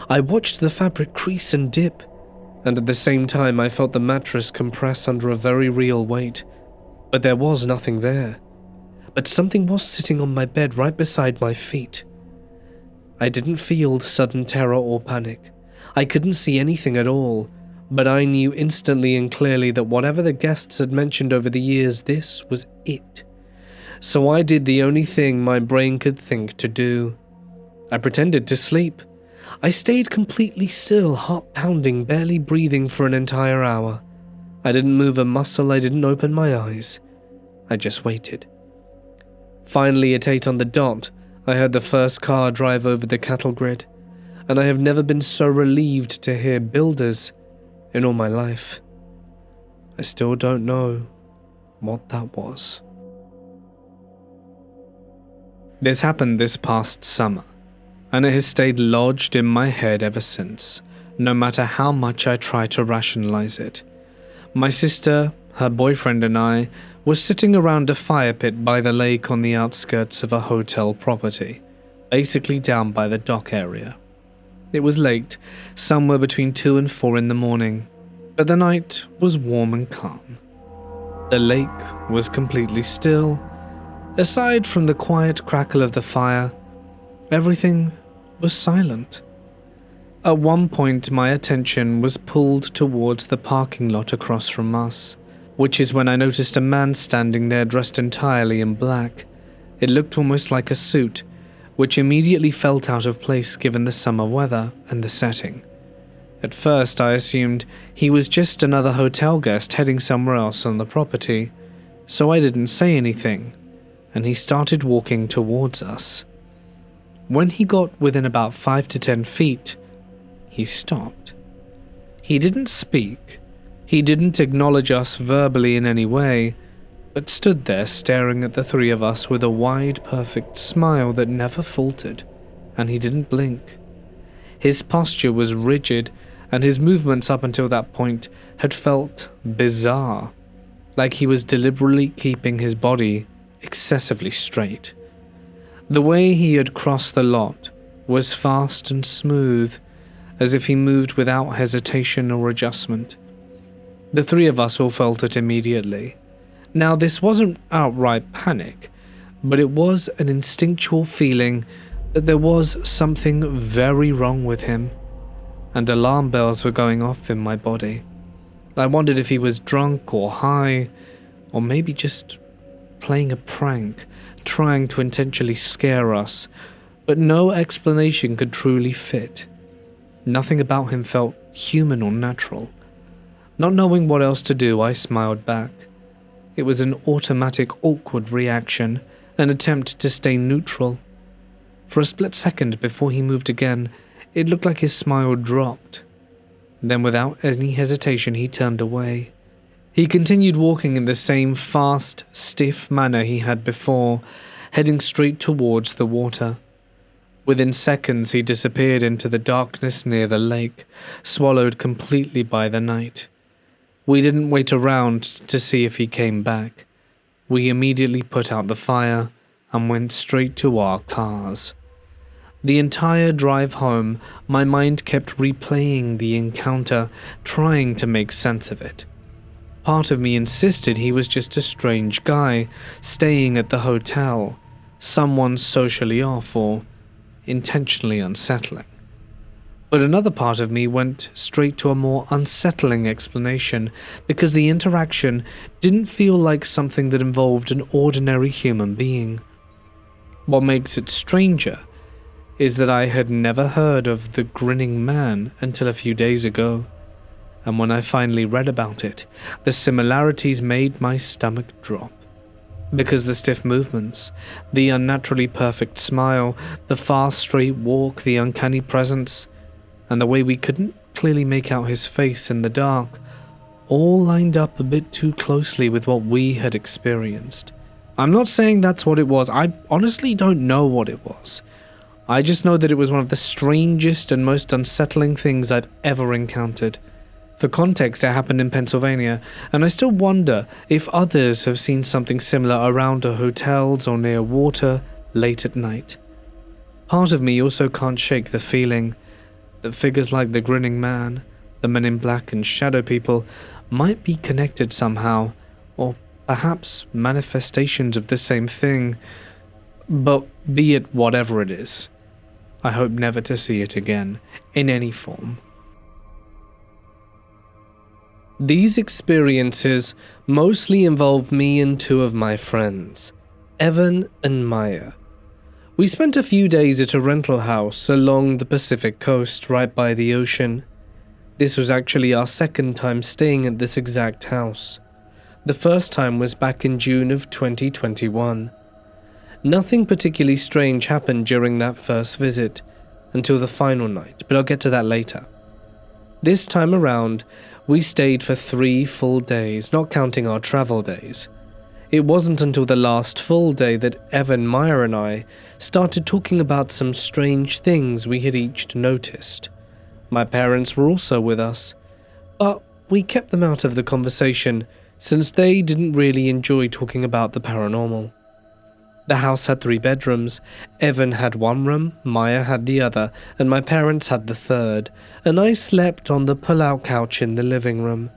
I watched the fabric crease and dip, and at the same time I felt the mattress compress under a very real weight. But there was nothing there. But something was sitting on my bed right beside my feet. I didn't feel sudden terror or panic. I couldn't see anything at all, but I knew instantly and clearly that whatever the guests had mentioned over the years, this was it. So I did the only thing my brain could think to do. I pretended to sleep. I stayed completely still, heart pounding, barely breathing for an entire hour. I didn't move a muscle, I didn't open my eyes. I just waited. Finally, at 8 on the dot, I heard the first car drive over the cattle grid, and I have never been so relieved to hear builders in all my life. I still don't know what that was. This happened this past summer, and it has stayed lodged in my head ever since, no matter how much I try to rationalize it. My sister, her boyfriend and I were sitting around a fire pit by the lake on the outskirts of a hotel property, basically down by the dock area. It was late, somewhere between 2 and 4 in the morning, but the night was warm and calm. The lake was completely still. Aside from the quiet crackle of the fire, everything was silent. At one point, my attention was pulled towards the parking lot across from us, which is when I noticed a man standing there dressed entirely in black. It looked almost like a suit, which immediately felt out of place given the summer weather and the setting. At first, I assumed he was just another hotel guest heading somewhere else on the property, so I didn't say anything, and he started walking towards us. When he got within about 5 to 10 feet, he stopped. He didn't speak. He didn't acknowledge us verbally in any way, but stood there staring at the three of us with a wide, perfect smile that never faltered, and he didn't blink. His posture was rigid, and his movements up until that point had felt bizarre, like he was deliberately keeping his body excessively straight. The way he had crossed the lot was fast and smooth, as if he moved without hesitation or adjustment. The three of us all felt it immediately. Now, this wasn't outright panic, but it was an instinctual feeling that there was something very wrong with him, and alarm bells were going off in my body. I wondered if he was drunk or high, or maybe just playing a prank, trying to intentionally scare us, but no explanation could truly fit. Nothing about him felt human or natural. Not knowing what else to do, I smiled back. It was an automatic, awkward reaction, an attempt to stay neutral. For a split second before he moved again, it looked like his smile dropped. Then, without any hesitation, he turned away. He continued walking in the same fast, stiff manner he had before, heading straight towards the water, Within seconds, he disappeared into the darkness near the lake, swallowed completely by the night. We didn't wait around to see if he came back. We immediately put out the fire and went straight to our cars. The entire drive home, my mind kept replaying the encounter, trying to make sense of it. Part of me insisted he was just a strange guy, staying at the hotel, someone socially off or intentionally unsettling. But another part of me went straight to a more unsettling explanation, because the interaction didn't feel like something that involved an ordinary human being. What makes it stranger is that I had never heard of the grinning man until a few days ago, and when I finally read about it, the similarities made my stomach drop. Because the stiff movements, the unnaturally perfect smile, the fast straight walk, the uncanny presence, and the way we couldn't clearly make out his face in the dark, all lined up a bit too closely with what we had experienced. I'm not saying that's what it was. I honestly don't know what it was. I just know that it was one of the strangest and most unsettling things I've ever encountered. For context, it happened in Pennsylvania, and I still wonder if others have seen something similar around hotels or near water late at night. Part of me also can't shake the feeling that figures like the grinning man, the men in black and shadow people might be connected somehow, or perhaps manifestations of the same thing. But be it whatever it is, I hope never to see it again, in any form. These experiences mostly involve me and two of my friends, Evan and Maya. We spent a few days at a rental house along the Pacific coast right by the ocean. This was actually our second time staying at this exact house. The first time was back in June of 2021. Nothing particularly strange happened during that first visit until the final night, but I'll get to that later. This time around, we stayed for 3 full days, not counting our travel days. It wasn't until the last full day that Evan, Maya and I started talking about some strange things we had each noticed. My parents were also with us, but we kept them out of the conversation since they didn't really enjoy talking about the paranormal. The house had 3 bedrooms. Evan had one room, Maya had the other, and my parents had the third, and I slept on the pull-out couch in the living room.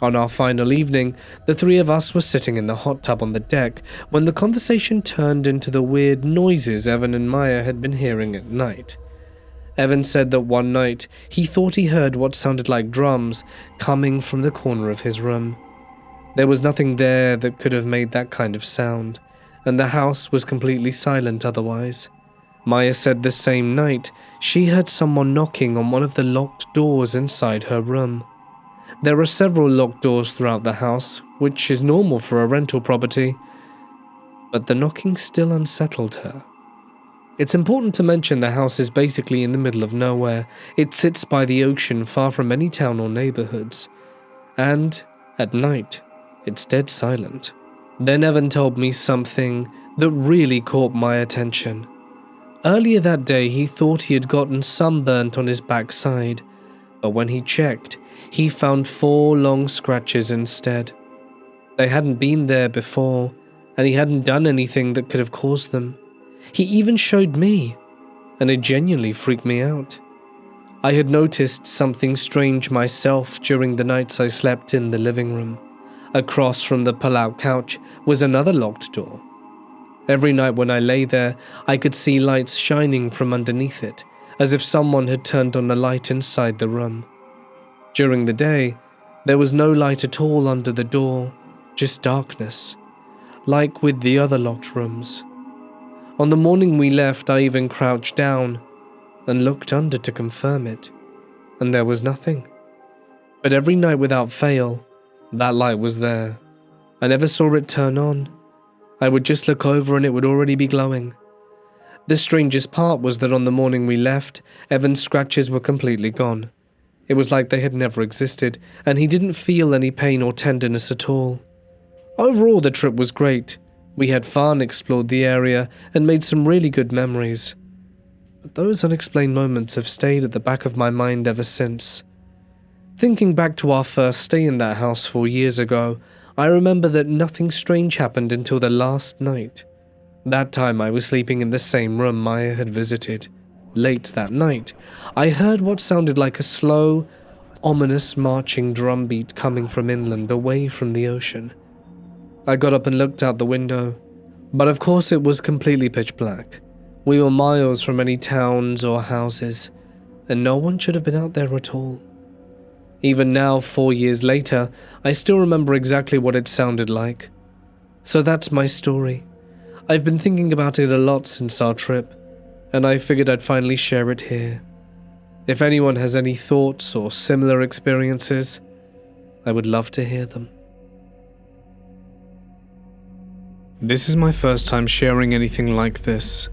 On our final evening, the 3 of us were sitting in the hot tub on the deck when the conversation turned into the weird noises Evan and Maya had been hearing at night. Evan said that one night he thought he heard what sounded like drums coming from the corner of his room. There was nothing there that could have made that kind of sound, and the house was completely silent otherwise. Maya said the same night she heard someone knocking on one of the locked doors inside her room. There are several locked doors throughout the house, which is normal for a rental property, but the knocking still unsettled her. It's important to mention the house is basically in the middle of nowhere. It sits by the ocean, far from any town or neighborhoods, and at night, it's dead silent. Then Evan told me something that really caught my attention. Earlier that day, he thought he had gotten sunburnt on his backside, but when he checked, he found 4 long scratches instead. They hadn't been there before, and he hadn't done anything that could have caused them. He even showed me, and it genuinely freaked me out. I had noticed something strange myself during the nights I slept in the living room. Across from the pull-out couch was another locked door. Every night when I lay there, I could see lights shining from underneath it, as if someone had turned on a light inside the room. During the day, there was no light at all under the door, just darkness, like with the other locked rooms. On the morning we left, I even crouched down and looked under to confirm it, and there was nothing. But every night without fail, that light was there. I never saw it turn on. I would just look over and it would already be glowing. The strangest part was that on the morning we left, Evan's scratches were completely gone. It was like they had never existed, and he didn't feel any pain or tenderness at all. Overall, the trip was great. We had fun, explored the area, and made some really good memories. but those unexplained moments have stayed at the back of my mind ever since. Thinking back to our first stay in that house 4 years ago, I remember that nothing strange happened until the last night. That time I was sleeping in the same room Maya had visited. Late that night, I heard what sounded like a slow, ominous marching drumbeat coming from inland away from the ocean. I got up and looked out the window, but of course it was completely pitch black. We were miles from any towns or houses, and no one should have been out there at all. Even now, 4 years later, I still remember exactly what it sounded like. So that's my story. I've been thinking about it a lot since our trip, and I figured I'd finally share it here. If anyone has any thoughts or similar experiences, I would love to hear them. This is my first time sharing anything like this,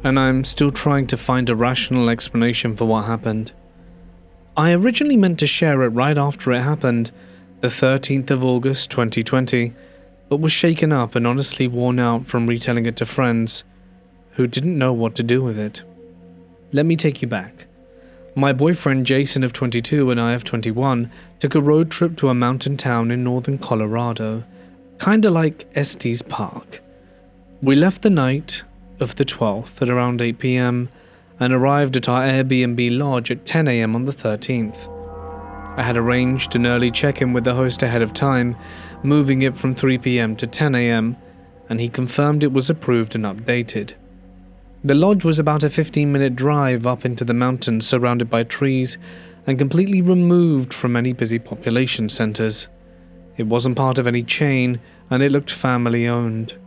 and I'm still trying to find a rational explanation for what happened. I originally meant to share it right after it happened, the 13th of August 2020, but was shaken up and honestly worn out from retelling it to friends who didn't know what to do with it. Let me take you back. My boyfriend Jason of 22 and I of 21 took a road trip to a mountain town in northern Colorado, kinda like Estes Park. We left the night of the 12th at around 8 p.m. and arrived at our Airbnb lodge at 10 a.m. on the 13th. I had arranged an early check-in with the host ahead of time, moving it from 3 p.m. to 10 a.m., and he confirmed it was approved and updated. The lodge was about a 15-minute drive up into the mountains surrounded by trees and completely removed from any busy population centers. It wasn't part of any chain, and it looked family-owned.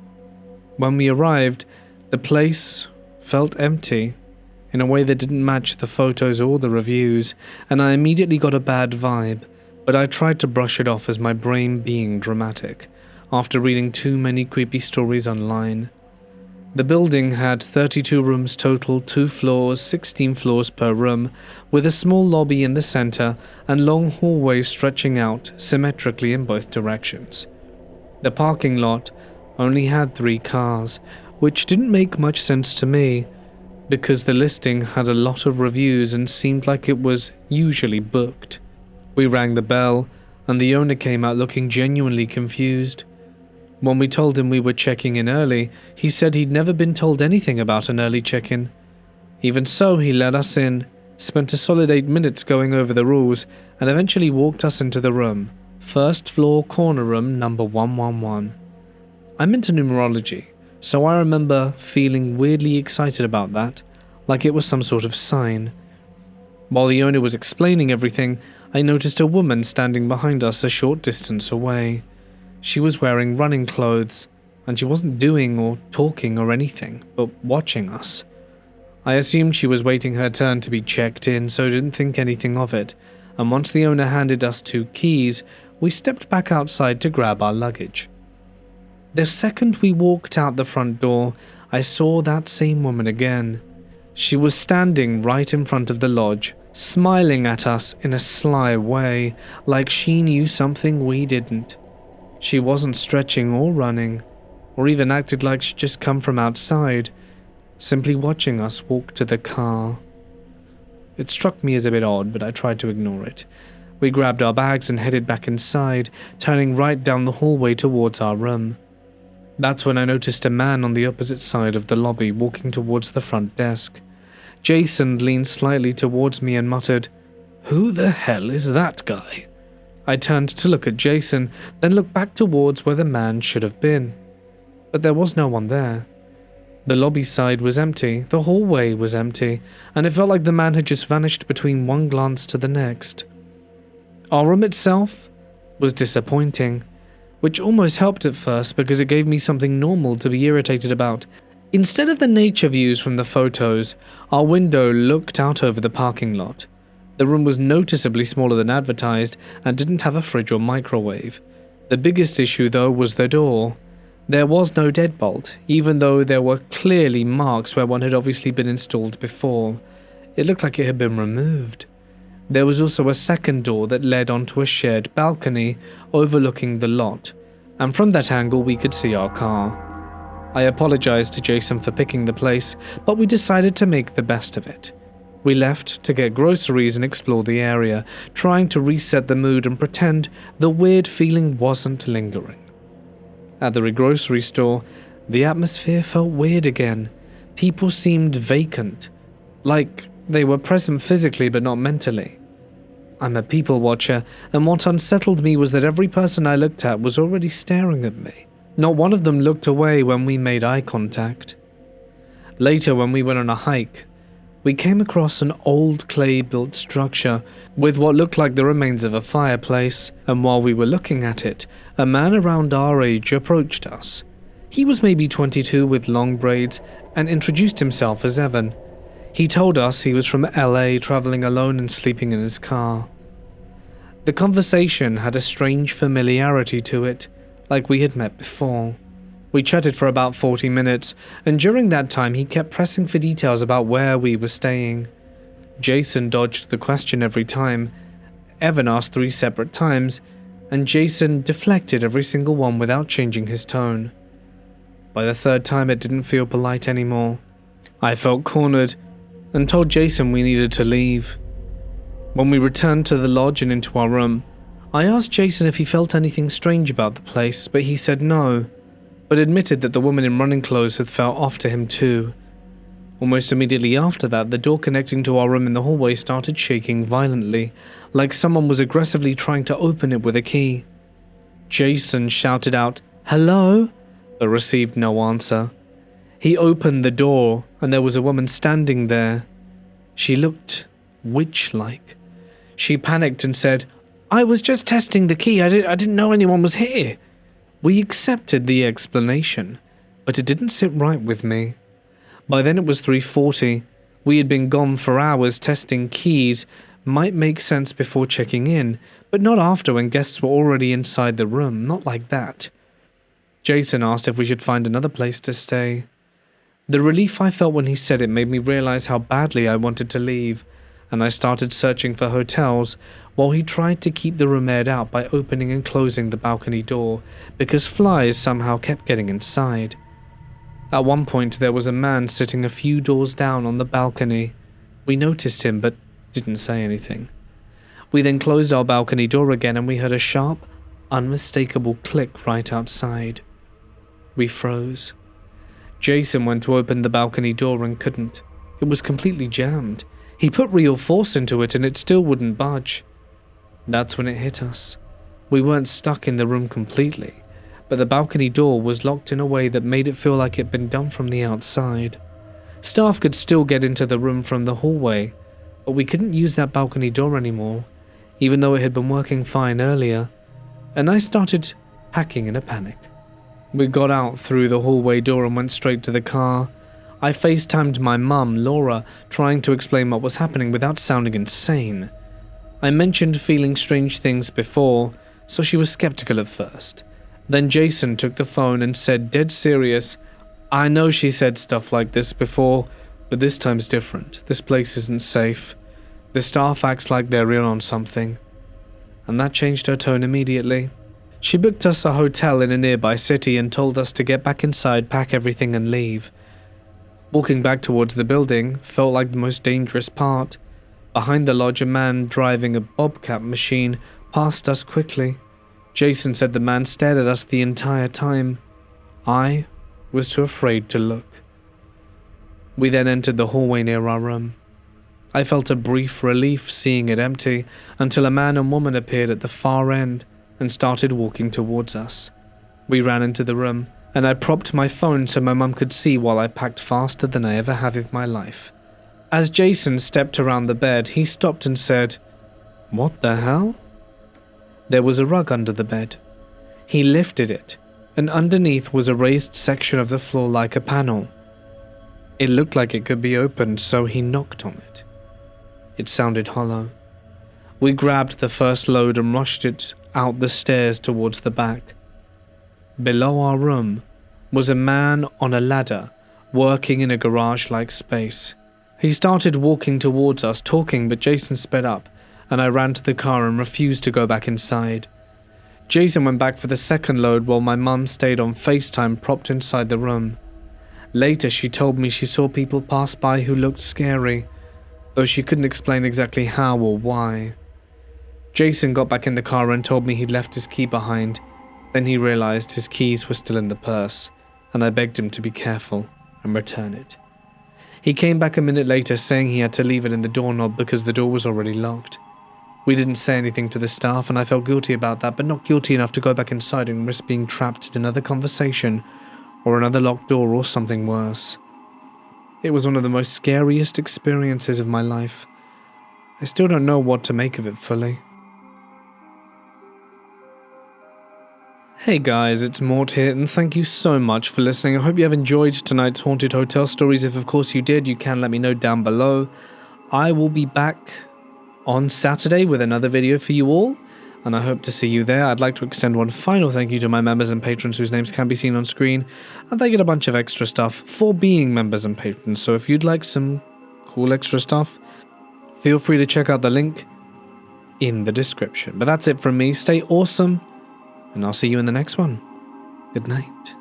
When we arrived, the place felt empty, in a way that didn't match the photos or the reviews, and I immediately got a bad vibe, but I tried to brush it off as my brain being dramatic, after reading too many creepy stories online. The building had 32 rooms total, 2 floors, 16 floors per room, with a small lobby in the center and long hallways stretching out symmetrically in both directions. The parking lot only had 3 cars, which didn't make much sense to me, because the listing had a lot of reviews and seemed like it was usually booked. We rang the bell, and the owner came out looking genuinely confused. When we told him we were checking in early, he said he'd never been told anything about an early check-in. Even so, he let us in, spent a solid 8 minutes going over the rules, and eventually walked us into the room. First floor corner room number 111. I'm into numerology, so I remember feeling weirdly excited about that, like it was some sort of sign. While the owner was explaining everything, I noticed a woman standing behind us a short distance away. She was wearing running clothes, and she wasn't doing or talking or anything, but watching us. I assumed she was waiting her turn to be checked in, so didn't think anything of it, and once the owner handed us 2 keys, we stepped back outside to grab our luggage. The second we walked out the front door, I saw that same woman again. She was standing right in front of the lodge, smiling at us in a sly way, like she knew something we didn't. She wasn't stretching or running, or even acted like she'd just come from outside, simply watching us walk to the car. It struck me as a bit odd, but I tried to ignore it. We grabbed our bags and headed back inside, turning right down the hallway towards our room. That's when I noticed a man on the opposite side of the lobby walking towards the front desk. Jason leaned slightly towards me and muttered, "Who the hell is that guy?" I turned to look at Jason, then looked back towards where the man should have been. But there was no one there. The lobby side was empty, the hallway was empty, and it felt like the man had just vanished between one glance to the next. Our room itself was disappointing, which almost helped at first because it gave me something normal to be irritated about. Instead of the nature views from the photos, our window looked out over the parking lot. The room was noticeably smaller than advertised and didn't have a fridge or microwave. The biggest issue though was the door. There was no deadbolt, even though there were clearly marks where one had obviously been installed before. It looked like it had been removed. There was also a second door that led onto a shared balcony overlooking the lot, and from that angle we could see our car. I apologized to Jason for picking the place, but we decided to make the best of it. We left to get groceries and explore the area, trying to reset the mood and pretend the weird feeling wasn't lingering. At the grocery store, the atmosphere felt weird again. People seemed vacant, like they were present physically but not mentally. I'm a people watcher, and what unsettled me was that every person I looked at was already staring at me. Not one of them looked away when we made eye contact. Later, when we went on a hike, we came across an old clay-built structure with what looked like the remains of a fireplace, and while we were looking at it, a man around our age approached us. He was maybe 22 with long braids and introduced himself as Evan. He told us he was from LA, traveling alone and sleeping in his car. The conversation had a strange familiarity to it, like we had met before. We chatted for about 40 minutes, and during that time he kept pressing for details about where we were staying. Jason dodged the question every time. Evan asked 3 separate times, and Jason deflected every single one without changing his tone. By the 3rd time it didn't feel polite anymore. I felt cornered and told Jason we needed to leave. When we returned to the lodge and into our room, I asked Jason if he felt anything strange about the place, but he said no, but admitted that the woman in running clothes had felt off to him too. Almost immediately after that, the door connecting to our room in the hallway started shaking violently, like someone was aggressively trying to open it with a key. Jason shouted out, "Hello?" but received no answer. He opened the door, and there was a woman standing there. She looked witch-like. She panicked and said, "I was just testing the key. I didn't know anyone was here." We accepted the explanation, but it didn't sit right with me. By then it was 3:40. We had been gone for hours. Testing keys might make sense before checking in, but not after when guests were already inside the room. Not like that. Jason asked if we should find another place to stay. The relief I felt when he said it made me realize how badly I wanted to leave, and I started searching for hotels while he tried to keep the room aired out by opening and closing the balcony door because flies somehow kept getting inside. At one point there was a man sitting a few doors down on the balcony. We noticed him but didn't say anything. We then closed our balcony door again and we heard a sharp, unmistakable click right outside. We froze. Jason went to open the balcony door and couldn't. It was completely jammed. He put real force into it and it still wouldn't budge. That's when it hit us. We weren't stuck in the room completely, but the balcony door was locked in a way that made it feel like it'd been done from the outside. Staff could still get into the room from the hallway, but we couldn't use that balcony door anymore, even though it had been working fine earlier, and I started packing in a panic. We got out through the hallway door and went straight to the car. I FaceTimed my mum, Laura, trying to explain what was happening without sounding insane. I mentioned feeling strange things before, so she was skeptical at first. Then Jason took the phone and said dead serious, "I know she said stuff like this before, but this time's different. This place isn't safe. The staff acts like they're in on something." And that changed her tone immediately. She booked us a hotel in a nearby city and told us to get back inside, pack everything and leave. Walking back towards the building felt like the most dangerous part. Behind the lodge, a man driving a bobcat machine passed us quickly. Jason said the man stared at us the entire time. I was too afraid to look. We then entered the hallway near our room. I felt a brief relief seeing it empty until a man and woman appeared at the far end and started walking towards us. We ran into the room, and I propped my phone so my mum could see while I packed faster than I ever have in my life. As Jason stepped around the bed, he stopped and said, "What the hell?" There was a rug under the bed. He lifted it, and underneath was a raised section of the floor like a panel. It looked like it could be opened, so he knocked on it. It sounded hollow. We grabbed the first load and rushed it out the stairs towards the back. Below our room was a man on a ladder, working in a garage-like space. He started walking towards us, talking, but Jason sped up, and I ran to the car and refused to go back inside. Jason went back for the second load while my mum stayed on FaceTime propped inside the room. Later, she told me she saw people pass by who looked scary, though she couldn't explain exactly how or why. Jason got back in the car and told me he'd left his key behind. Then he realized his keys were still in the purse, and I begged him to be careful and return it. He came back a minute later saying he had to leave it in the doorknob because the door was already locked. We didn't say anything to the staff, and I felt guilty about that, but not guilty enough to go back inside and risk being trapped in another conversation or another locked door or something worse. It was one of the most scariest experiences of my life. I still don't know what to make of it fully. Hey guys, it's Mort here, and thank you so much for listening. I hope you have enjoyed tonight's haunted hotel stories. If of course you did, you can let me know down below. I will be back on Saturday with another video for you all, and I hope to see you there. I'd like to extend one final thank you to my members and patrons whose names can be seen on screen, and they get a bunch of extra stuff for being members and patrons. So if you'd like some cool extra stuff, feel free to check out the link in the description. But that's it from me. Stay awesome, and I'll see you in the next one. Good night.